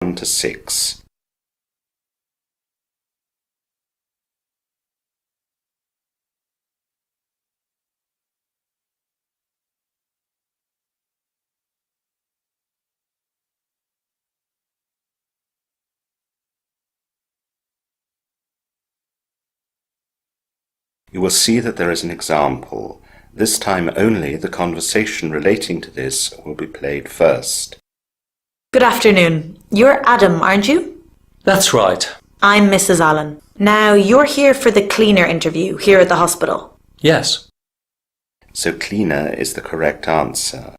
1 to 6. You will see that there is an example. This time only the conversation relating to this will be played first. Good afternoon. You're Adam, aren't you? That's right. I'm Mrs. Allen. Now, you're here for the cleaner interview here at the hospital. Yes. So cleaner is the correct answer.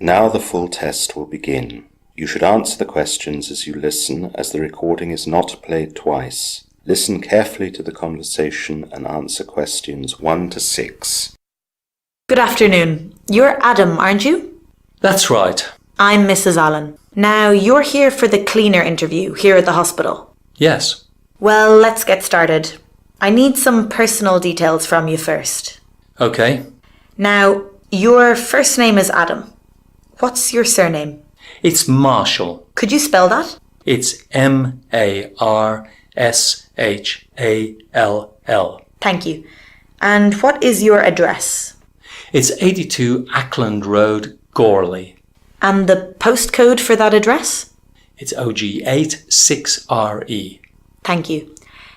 Now the full test will begin. You should answer the questions as you listen, as the recording is not played twice. Listen carefully to the conversation and answer questions 1 to 6. Good afternoon. You're Adam, aren't you? That's right. I'm Mrs. Allen. Now, you're here for the cleaner interview here at the hospital. Yes. Well, let's get started. I need some personal details from you first. Okay. Now, your first name is Adam. What's your surname? It's Marshall. Could you spell that? It's Marshall. Thank you. And what is your address? It's 82 Ackland Road, Gorley. And the postcode for that address? It's OG8 6RE. Thank you.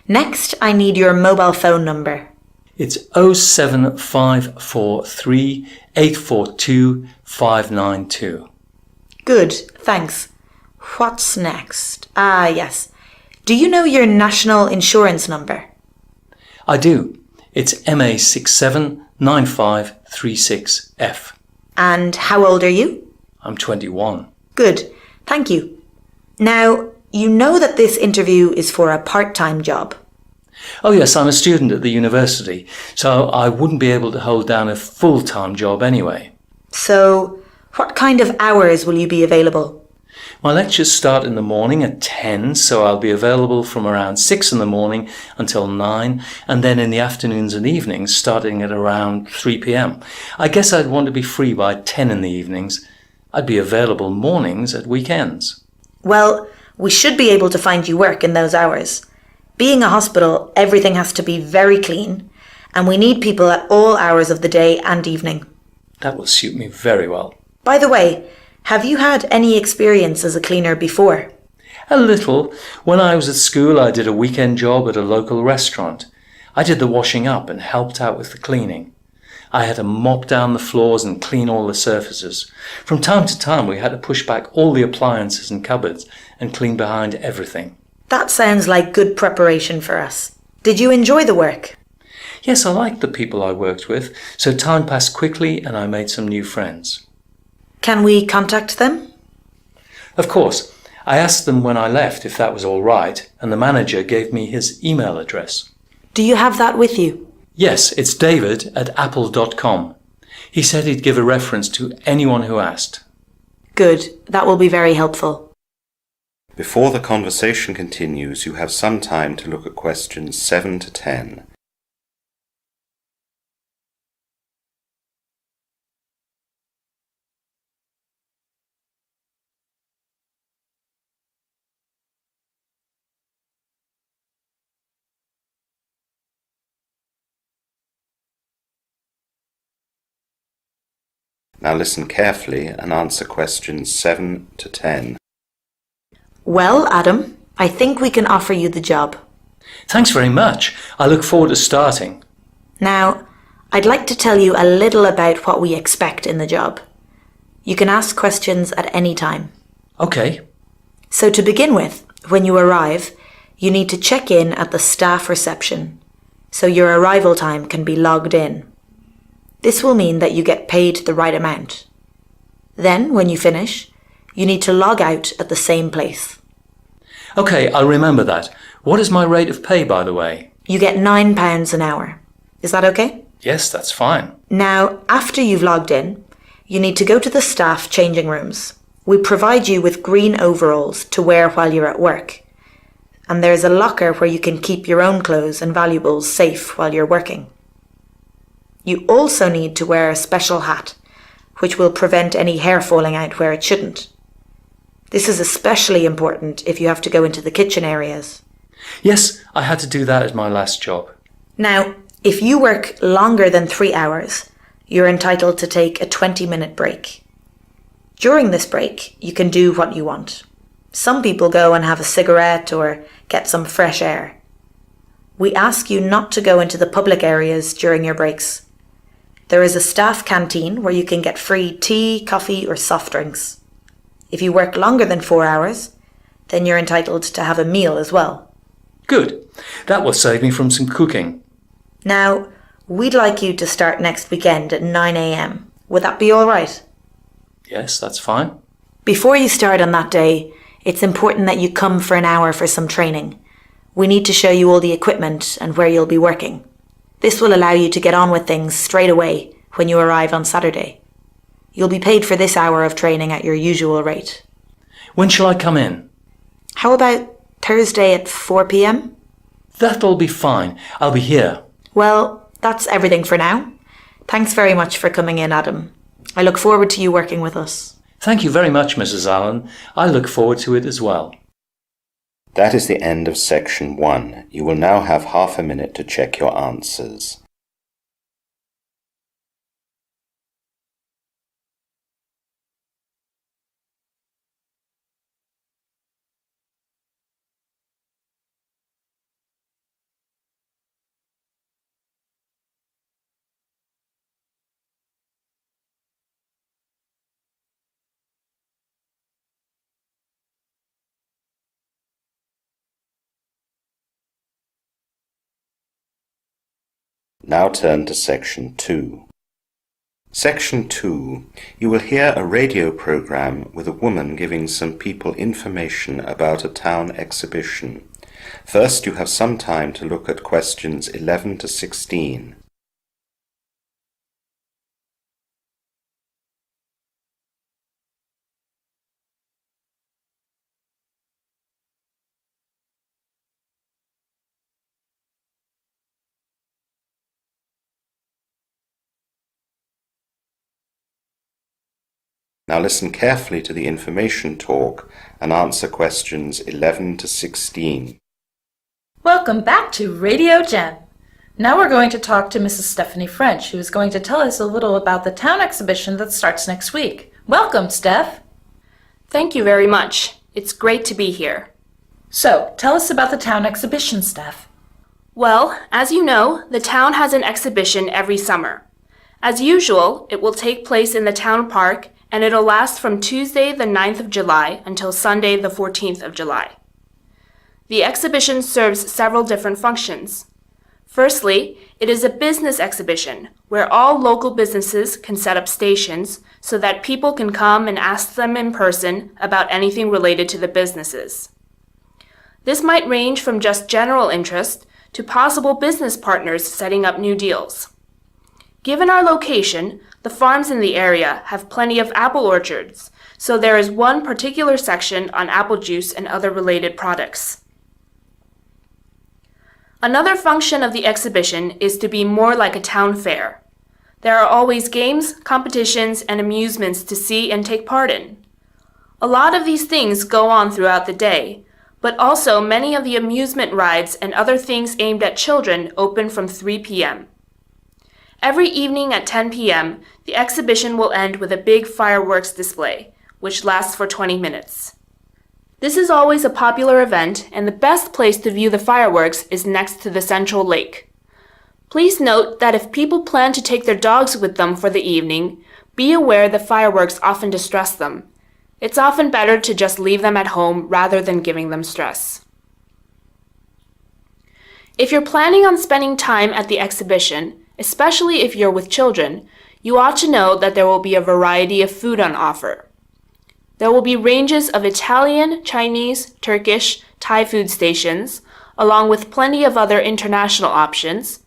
Next, I need your mobile phone number. It's 07543 842 592. Good, thanks. What's next? Ah, yes. Do you know your national insurance number? I do. It's MA679536F. And how old are you? I'm 21. Good, thank you. Now, you know that this interview is for a part-time job. Oh yes, I'm a student at the university, so I wouldn't be able to hold down a full-time job anyway. So, what kind of hours will you be available? My lectures start in the morning at 10, so I'll be available from around 6 in the morning until 9, and then in the afternoons and evenings starting at around 3 p.m. I guess I'd want to be free by 10 in the evenings. I'd be available mornings at weekends. Well, we should be able to find you work in those hours. Being a hospital, everything has to be very clean, and we need people at all hours of the day and evening. That will suit me very well. By the way, have you had any experience as a cleaner before? A little. When I was at school, I did a weekend job at a local restaurant. I did the washing up and helped out with the cleaning. I had to mop down the floors and clean all the surfaces. From time to time, we had to push back all the appliances and cupboards and clean behind everything. That sounds like good preparation for us. Did you enjoy the work? Yes, I liked the people I worked with, so time passed quickly and I made some new friends. Can we contact them? Of course. I asked them when I left if that was all right, and the manager gave me his email address. Do you have that with you? Yes, it's david@apple.com. He said he'd give a reference to anyone who asked. Good. That will be very helpful. Before the conversation continues, you have some time to look at questions 7 to 10. Now listen carefully and answer questions 7 to 10. Well, Adam, I think we can offer you the job. Thanks very much. I look forward to starting. Now, I'd like to tell you a little about what we expect in the job. You can ask questions at any time. Okay. So to begin with, when you arrive, you need to check in at the staff reception, so your arrival time can be logged in. This will mean that you get paid the right amount. Then, when you finish, you need to log out at the same place. Okay, I'll remember that. What is my rate of pay, by the way? You get £9 an hour. Is that okay? Yes, that's fine. Now, after you've logged in, you need to go to the staff changing rooms. We provide you with green overalls to wear while you're at work. And there's a locker where you can keep your own clothes and valuables safe while you're working. You also need to wear a special hat, which will prevent any hair falling out where it shouldn't. This is especially important if you have to go into the kitchen areas. Yes, I had to do that at my last job. Now, if you work longer than 3 hours, you're entitled to take a 20-minute break. During this break, you can do what you want. Some people go and have a cigarette or get some fresh air. We ask you not to go into the public areas during your breaks. There is a staff canteen where you can get free tea, coffee, or soft drinks. If you work longer than 4 hours, then you're entitled to have a meal as well. Good. That will save me from some cooking. Now, we'd like you to start next weekend at 9 a.m. Would that be all right? Yes, that's fine. Before you start on that day, it's important that you come for an hour for some training. We need to show you all the equipment and where you'll be working. This will allow you to get on with things straight away when you arrive on Saturday. You'll be paid for this hour of training at your usual rate. When shall I come in? How about Thursday at 4 p.m? That'll be fine. I'll be here. Well, that's everything for now. Thanks very much for coming in, Adam. I look forward to you working with us. Thank you very much, Mrs. Allen. I look forward to it as well. That is the end of section 1. You will now have half a minute to check your answers. Now turn to section 2. Section 2. You will hear a radio program with a woman giving some people information about a town exhibition. First, you have some time to look at questions 11 to 16. Now listen carefully to the information talk and answer questions 11 to 16. Welcome back to Radio Gen. Now we're going to talk to Mrs. Stephanie French, who is going to tell us a little about the town exhibition that starts next week. Welcome, Steph. Thank you very much. It's great to be here. So, tell us about the town exhibition, Steph. Well, as you know, the town has an exhibition every summer. As usual, it will take place in the town park, and it'll last from Tuesday the 9th of July until Sunday the 14th of July. The exhibition serves several different functions. Firstly, it is a business exhibition where all local businesses can set up stations so that people can come and ask them in person about anything related to the businesses. This might range from just general interest to possible business partners setting up new deals. Given our location, the farms in the area have plenty of apple orchards, so there is one particular section on apple juice and other related products. Another function of the exhibition is to be more like a town fair. There are always games, competitions, and amusements to see and take part in. A lot of these things go on throughout the day, but also many of the amusement rides and other things aimed at children open from 3 p.m. Every evening at 10 p.m., the exhibition will end with a big fireworks display, which lasts for 20 minutes. This is always a popular event, and the best place to view the fireworks is next to the central lake. Please note that if people plan to take their dogs with them for the evening, be aware the fireworks often distress them. It's often better to just leave them at home rather than giving them stress. If you're planning on spending time at the exhibition, especially if you're with children, you ought to know that there will be a variety of food on offer. There will be ranges of Italian, Chinese, Turkish, Thai food stations, along with plenty of other international options,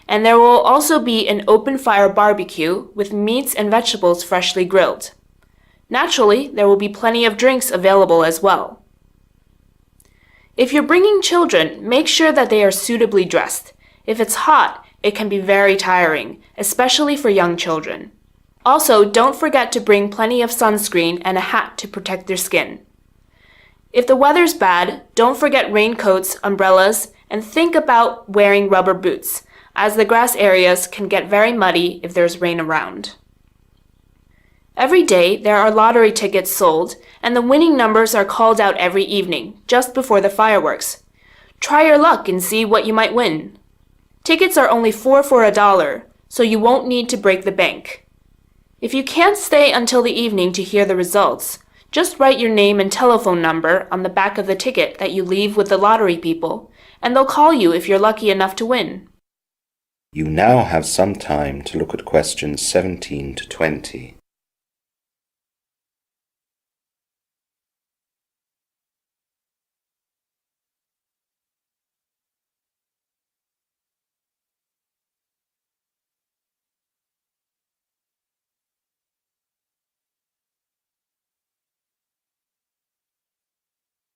and there will also be an open-fire barbecue with meats and vegetables freshly grilled. Naturally, there will be plenty of drinks available as well. If you're bringing children, make sure that they are suitably dressed. If it's hot, it can be very tiring, especially for young children. Also, don't forget to bring plenty of sunscreen and a hat to protect their skin. If the weather's bad, don't forget raincoats, umbrellas, and think about wearing rubber boots, as the grass areas can get very muddy if there's rain around. Every day, there are lottery tickets sold, and the winning numbers are called out every evening, just before the fireworks. Try your luck and see what you might win. Tickets are only 4 for $1, so you won't need to break the bank. If you can't stay until the evening to hear the results, just write your name and telephone number on the back of the ticket that you leave with the lottery people, and they'll call you if you're lucky enough to win. You now have some time to look at questions 17 to 20.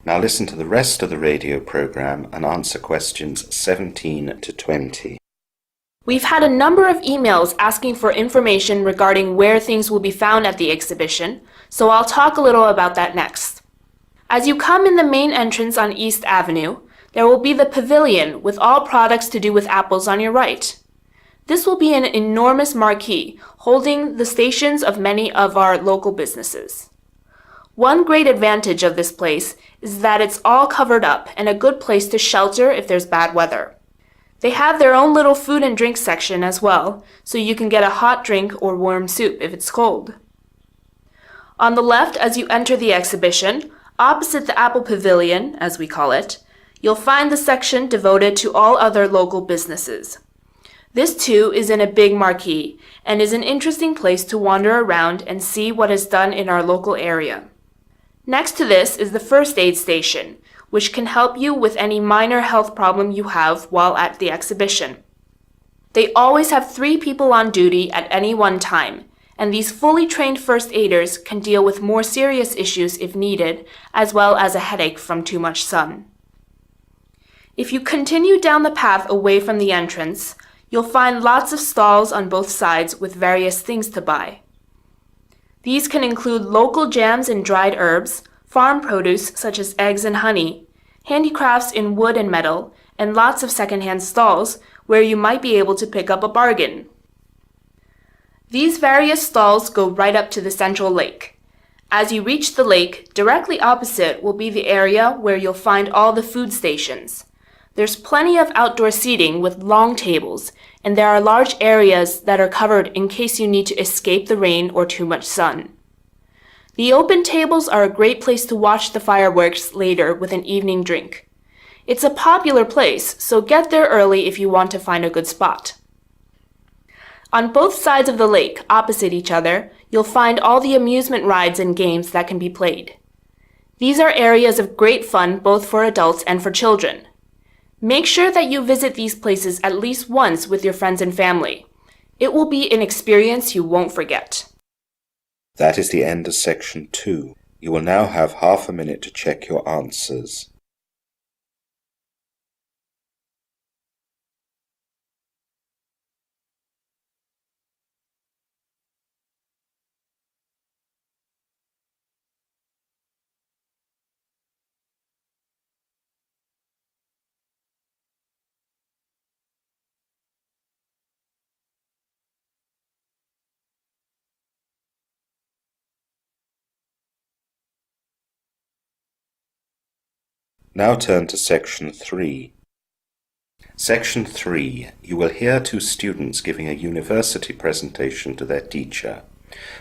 Now listen to the rest of the radio program and answer questions 17 to 20. We've had a number of emails asking for information regarding where things will be found at the exhibition, so I'll talk a little about that next. As you come in the main entrance on East Avenue, there will be the pavilion with all products to do with apples on your right. This will be an enormous marquee holding the stations of many of our local businesses. One great advantage of this place is that it's all covered up and a good place to shelter if there's bad weather. They have their own little food and drink section as well, so you can get a hot drink or warm soup if it's cold. On the left as you enter the exhibition, opposite the Apple Pavilion, as we call it, you'll find the section devoted to all other local businesses. This too is in a big marquee and is an interesting place to wander around and see what is done in our local area. Next to this is the first aid station, which can help you with any minor health problem you have while at the exhibition. They always have 3 people on duty at any one time, and these fully trained first aiders can deal with more serious issues if needed, as well as a headache from too much sun. If you continue down the path away from the entrance, you'll find lots of stalls on both sides with various things to buy. These can include local jams and dried herbs, farm produce such as eggs and honey, handicrafts in wood and metal, and lots of secondhand stalls where you might be able to pick up a bargain. These various stalls go right up to the central lake. As you reach the lake, directly opposite will be the area where you'll find all the food stations. There's plenty of outdoor seating with long tables, and there are large areas that are covered in case you need to escape the rain or too much sun. The open tables are a great place to watch the fireworks later with an evening drink. It's a popular place, so get there early if you want to find a good spot. On both sides of the lake, opposite each other, you'll find all the amusement rides and games that can be played. These are areas of great fun both for adults and for children. Make sure that you visit these places at least once with your friends and family. It will be an experience you won't forget. That is the end of section 2. You will now have half a minute to check your answers. Now turn to section 3. Section 3. You will hear 2 students giving a university presentation to their teacher.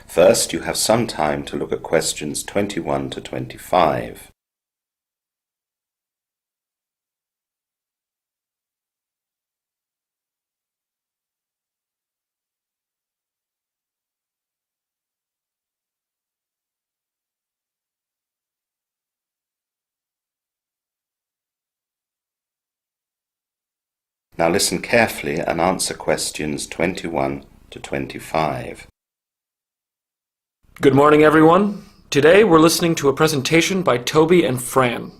First, you have some time to look at questions 21 to 25. Now listen carefully and answer questions 21 to 25. Good morning, everyone. Today we're listening to a presentation by Toby and Fran.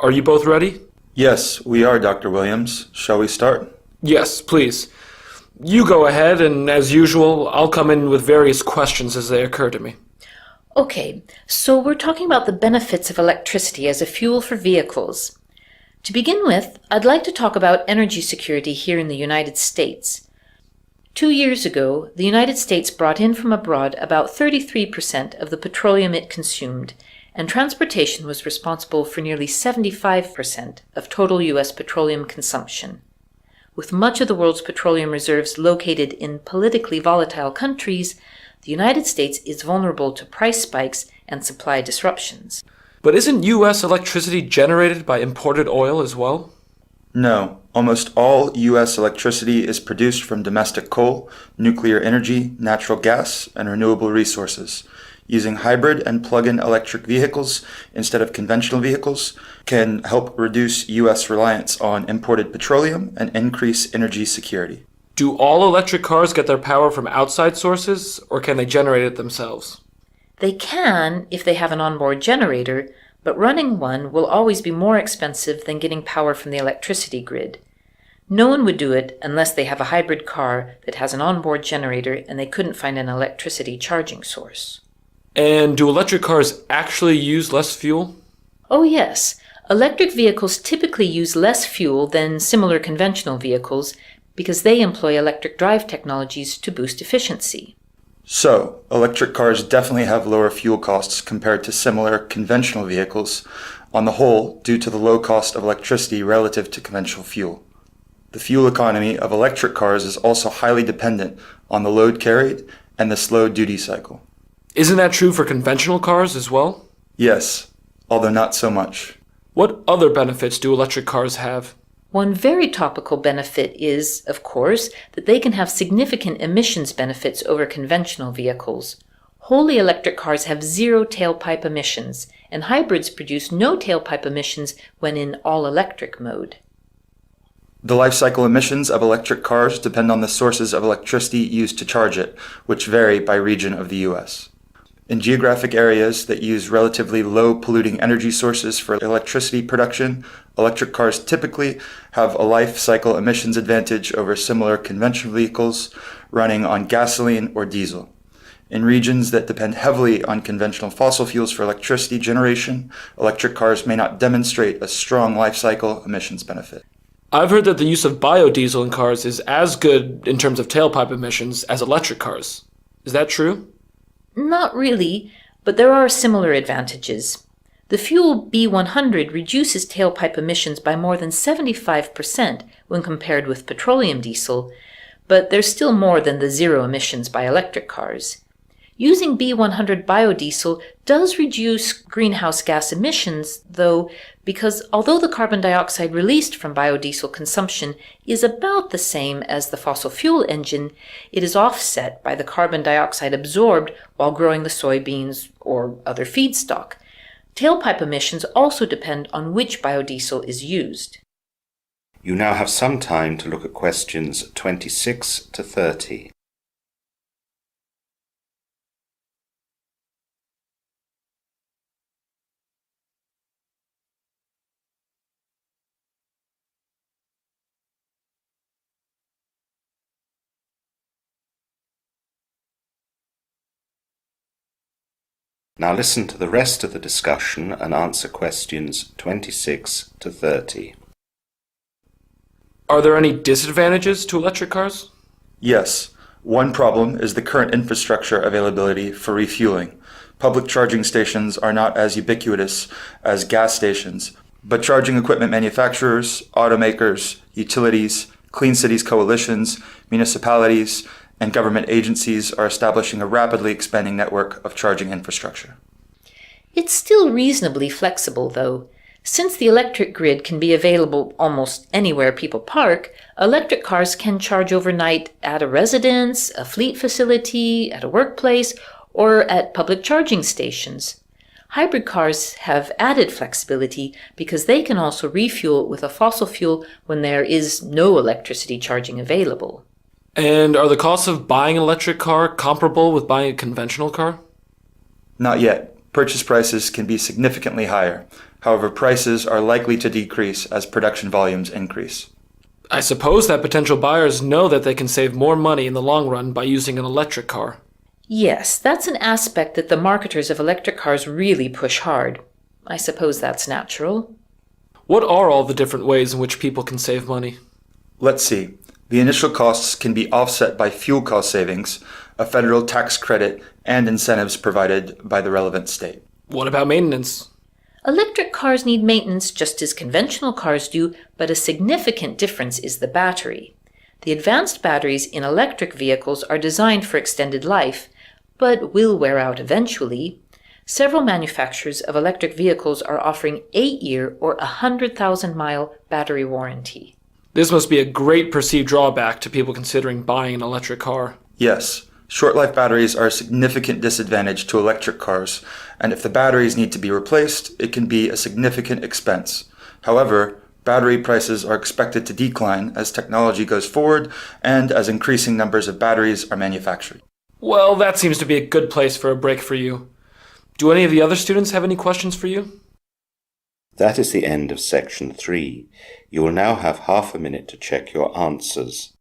Are you both ready? Yes, we are, Dr. Williams. Shall we start? Yes, please. You go ahead, and as usual, I'll come in with various questions as they occur to me. Okay, so we're talking about the benefits of electricity as a fuel for vehicles. To begin with, I'd like to talk about energy security here in the United States. 2 years ago, the United States brought in from abroad about 33% of the petroleum it consumed, and transportation was responsible for nearly 75% of total U.S. petroleum consumption. With much of the world's petroleum reserves located in politically volatile countries, the United States is vulnerable to price spikes and supply disruptions. But isn't U.S. electricity generated by imported oil as well? No, almost all U.S. electricity is produced from domestic coal, nuclear energy, natural gas, and renewable resources. Using hybrid and plug-in electric vehicles instead of conventional vehicles can help reduce U.S. reliance on imported petroleum and increase energy security. Do all electric cars get their power from outside sources, or can they generate it themselves? They can if they have an onboard generator, but running one will always be more expensive than getting power from the electricity grid. No one would do it unless they have a hybrid car that has an onboard generator and they couldn't find an electricity charging source. And do electric cars actually use less fuel? Oh yes, electric vehicles typically use less fuel than similar conventional vehicles because they employ electric drive technologies to boost efficiency. So, electric cars definitely have lower fuel costs compared to similar conventional vehicles, on the whole, due to the low cost of electricity relative to conventional fuel. The fuel economy of electric cars is also highly dependent on the load carried and the slow duty cycle. Isn't that true for conventional cars as well? Yes, although not so much. What other benefits do electric cars have? One very topical benefit is, of course, that they can have significant emissions benefits over conventional vehicles. Wholly electric cars have zero tailpipe emissions, and hybrids produce no tailpipe emissions when in all-electric mode. The life cycle emissions of electric cars depend on the sources of electricity used to charge it, which vary by region of the U.S. In geographic areas that use relatively low polluting energy sources for electricity production, electric cars typically have a life cycle emissions advantage over similar conventional vehicles running on gasoline or diesel. In regions that depend heavily on conventional fossil fuels for electricity generation, electric cars may not demonstrate a strong life cycle emissions benefit. I've heard that the use of biodiesel in cars is as good in terms of tailpipe emissions as electric cars. Is that true? Not really, but there are similar advantages. The fuel B100 reduces tailpipe emissions by more than 75% when compared with petroleum diesel, but there's still more than the zero emissions by electric cars. Using B100 biodiesel does reduce greenhouse gas emissions, though, because although the carbon dioxide released from biodiesel consumption is about the same as the fossil fuel engine, it is offset by the carbon dioxide absorbed while growing the soybeans or other feedstock. Tailpipe emissions also depend on which biodiesel is used. You now have some time to look at questions 26 to 30. Now listen to the rest of the discussion and answer questions 26 to 30. Are there any disadvantages to electric cars? Yes. One problem is the current infrastructure availability for refueling. Public charging stations are not as ubiquitous as gas stations, but charging equipment manufacturers, automakers, utilities, clean cities coalitions, municipalities, and government agencies are establishing a rapidly expanding network of charging infrastructure. It's still reasonably flexible, though. Since the electric grid can be available almost anywhere people park, electric cars can charge overnight at a residence, a fleet facility, at a workplace, or at public charging stations. Hybrid cars have added flexibility because they can also refuel with a fossil fuel when there is no electricity charging available. And are the costs of buying an electric car comparable with buying a conventional car? Not yet. Purchase prices can be significantly higher. However, prices are likely to decrease as production volumes increase. I suppose that potential buyers know that they can save more money in the long run by using an electric car. Yes, that's an aspect that the marketers of electric cars really push hard. I suppose that's natural. What are all the different ways in which people can save money? Let's see. The initial costs can be offset by fuel cost savings, a federal tax credit, and incentives provided by the relevant state. What about maintenance? Electric cars need maintenance just as conventional cars do, but a significant difference is the battery. The advanced batteries in electric vehicles are designed for extended life, but will wear out eventually. Several manufacturers of electric vehicles are offering 8-year or 100,000-mile battery warranty. This must be a great perceived drawback to people considering buying an electric car. Yes, short-life batteries are a significant disadvantage to electric cars, and if the batteries need to be replaced, it can be a significant expense. However, battery prices are expected to decline as technology goes forward and as increasing numbers of batteries are manufactured. Well, that seems to be a good place for a break for you. Do any of the other students have any questions for you? That is the end of section 3. You will now have half a minute to check your answers.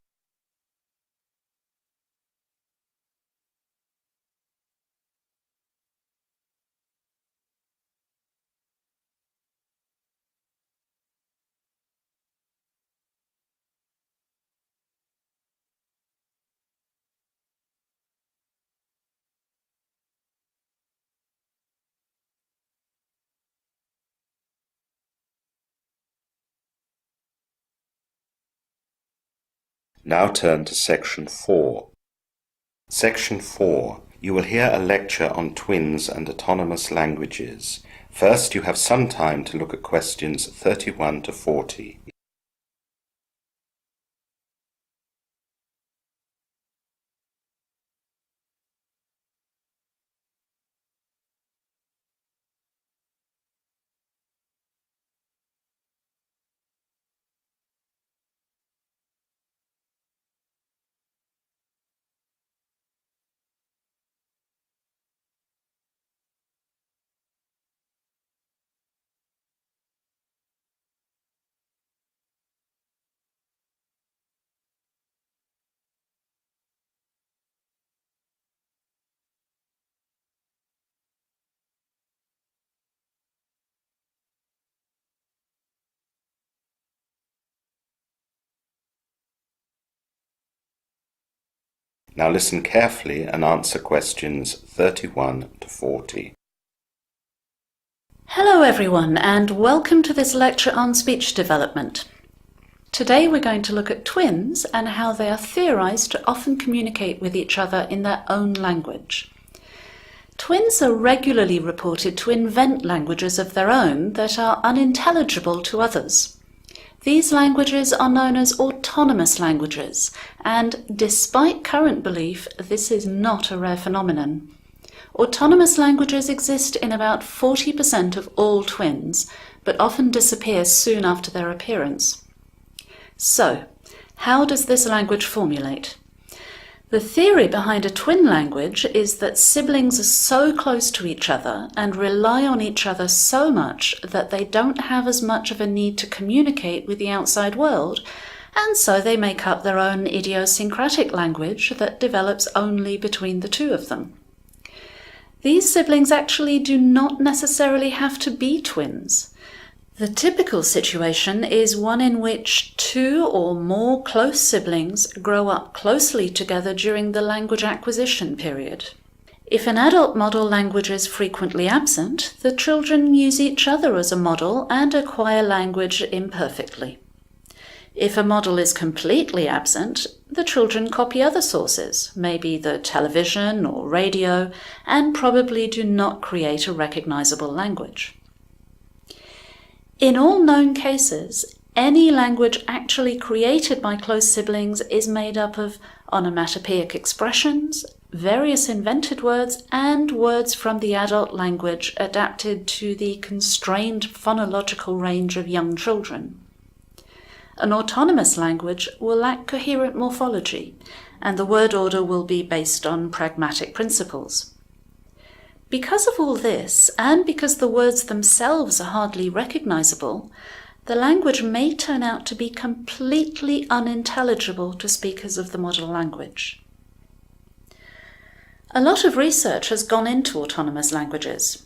Now turn to section 4. Section 4. You will hear a lecture on twins and autonomous languages. First, you have some time to look at questions 31 to 40. Now listen carefully and answer questions 31 to 40. Hello everyone, and welcome to this lecture on speech development. Today we're going to look at twins and how they are theorized to often communicate with each other in their own language. Twins are regularly reported to invent languages of their own that are unintelligible to others. These languages are known as autonomous languages, and despite current belief, this is not a rare phenomenon. Autonomous languages exist in about 40% of all twins, but often disappear soon after their appearance. So, how does this language formulate? The theory behind a twin language is that siblings are so close to each other and rely on each other so much that they don't have as much of a need to communicate with the outside world, and so they make up their own idiosyncratic language that develops only between the two of them. These siblings actually do not necessarily have to be twins. The typical situation is one in which two or more close siblings grow up closely together during the language acquisition period. If an adult model language is frequently absent, the children use each other as a model and acquire language imperfectly. If a model is completely absent, the children copy other sources, maybe the television or radio, and probably do not create a recognizable language. In all known cases, any language actually created by close siblings is made up of onomatopoeic expressions, various invented words, and words from the adult language adapted to the constrained phonological range of young children. An autonomous language will lack coherent morphology, and the word order will be based on pragmatic principles. Because of all this, and because the words themselves are hardly recognizable, the language may turn out to be completely unintelligible to speakers of the model language. A lot of research has gone into autonomous languages.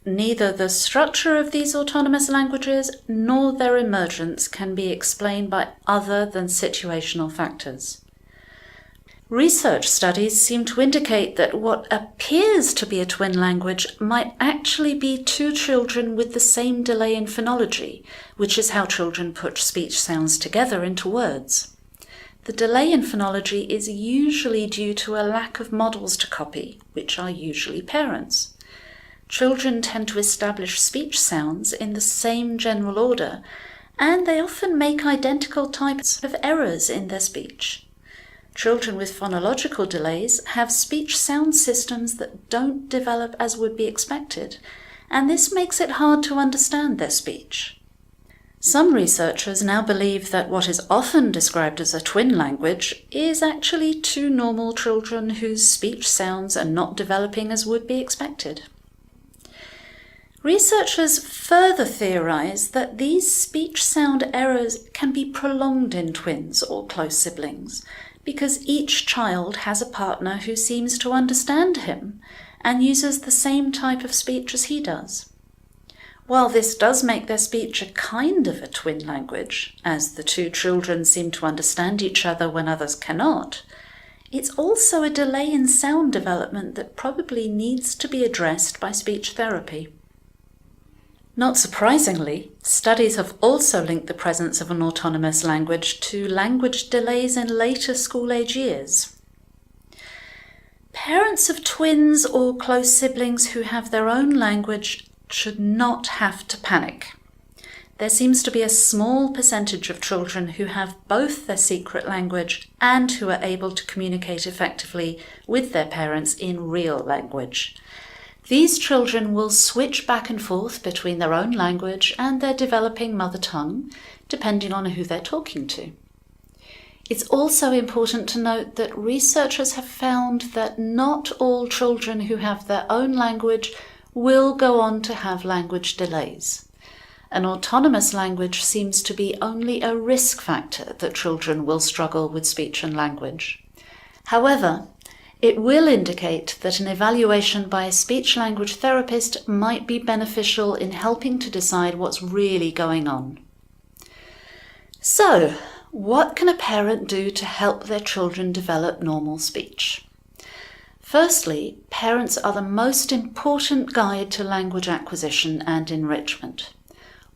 Neither the structure of these autonomous languages nor their emergence can be explained by other than situational factors. Research studies seem to indicate that what appears to be a twin language might actually be two children with the same delay in phonology, which is how children put speech sounds together into words. The delay in phonology is usually due to a lack of models to copy, which are usually parents. Children tend to establish speech sounds in the same general order, and they often make identical types of errors in their speech. Children with phonological delays have speech sound systems that don't develop as would be expected, and this makes it hard to understand their speech. Some researchers now believe that what is often described as a twin language is actually two normal children whose speech sounds are not developing as would be expected. Researchers further theorize that these speech sound errors can be prolonged in twins or close siblings, because each child has a partner who seems to understand him and uses the same type of speech as he does. While this does make their speech a kind of a twin language, as the two children seem to understand each other when others cannot, it's also a delay in sound development that probably needs to be addressed by speech therapy. Not surprisingly, studies have also linked the presence of an autonomous language to language delays in later school-age years. Parents of twins or close siblings who have their own language should not have to panic. There seems to be a small percentage of children who have both their secret language and who are able to communicate effectively with their parents in real language. These children will switch back and forth between their own language and their developing mother tongue, depending on who they're talking to. It's also important to note that researchers have found that not all children who have their own language will go on to have language delays. An autonomous language seems to be only a risk factor that children will struggle with speech and language. However, it will indicate that an evaluation by a speech-language therapist might be beneficial in helping to decide what's really going on. So, what can a parent do to help their children develop normal speech? Firstly, parents are the most important guide to language acquisition and enrichment.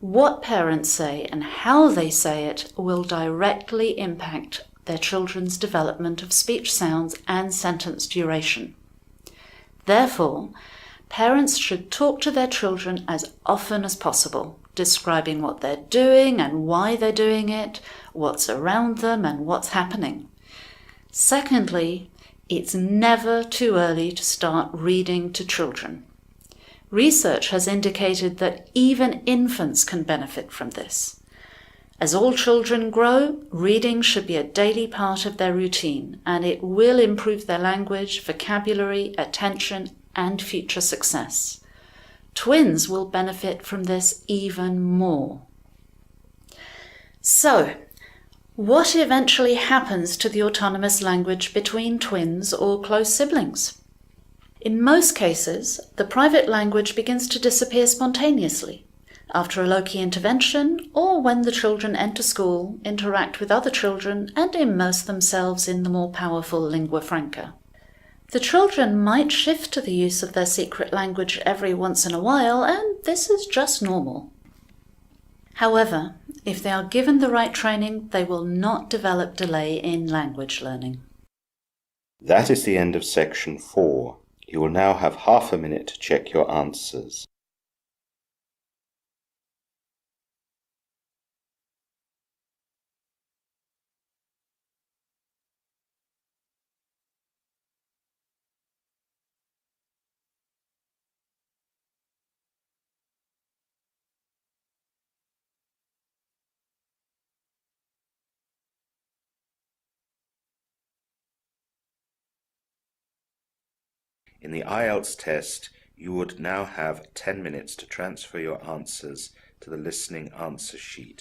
What parents say and how they say it will directly impact their children's development of speech sounds and sentence duration. Therefore, parents should talk to their children as often as possible, describing what they're doing and why they're doing it, what's around them and what's happening. Secondly, it's never too early to start reading to children. Research has indicated that even infants can benefit from this. As all children grow, reading should be a daily part of their routine, and it will improve their language, vocabulary, attention, and future success. Twins will benefit from this even more. So, what eventually happens to the autonomous language between twins or close siblings? In most cases, the private language begins to disappear spontaneously after a low-key intervention, or when the children enter school, interact with other children, and immerse themselves in the more powerful lingua franca. The children might shift to the use of their secret language every once in a while, and this is just normal. However, if they are given the right training, they will not develop delay in language learning. That is the end of section 4. You will now have half a minute to check your answers. In the IELTS test, you would now have 10 minutes to transfer your answers to the listening answer sheet.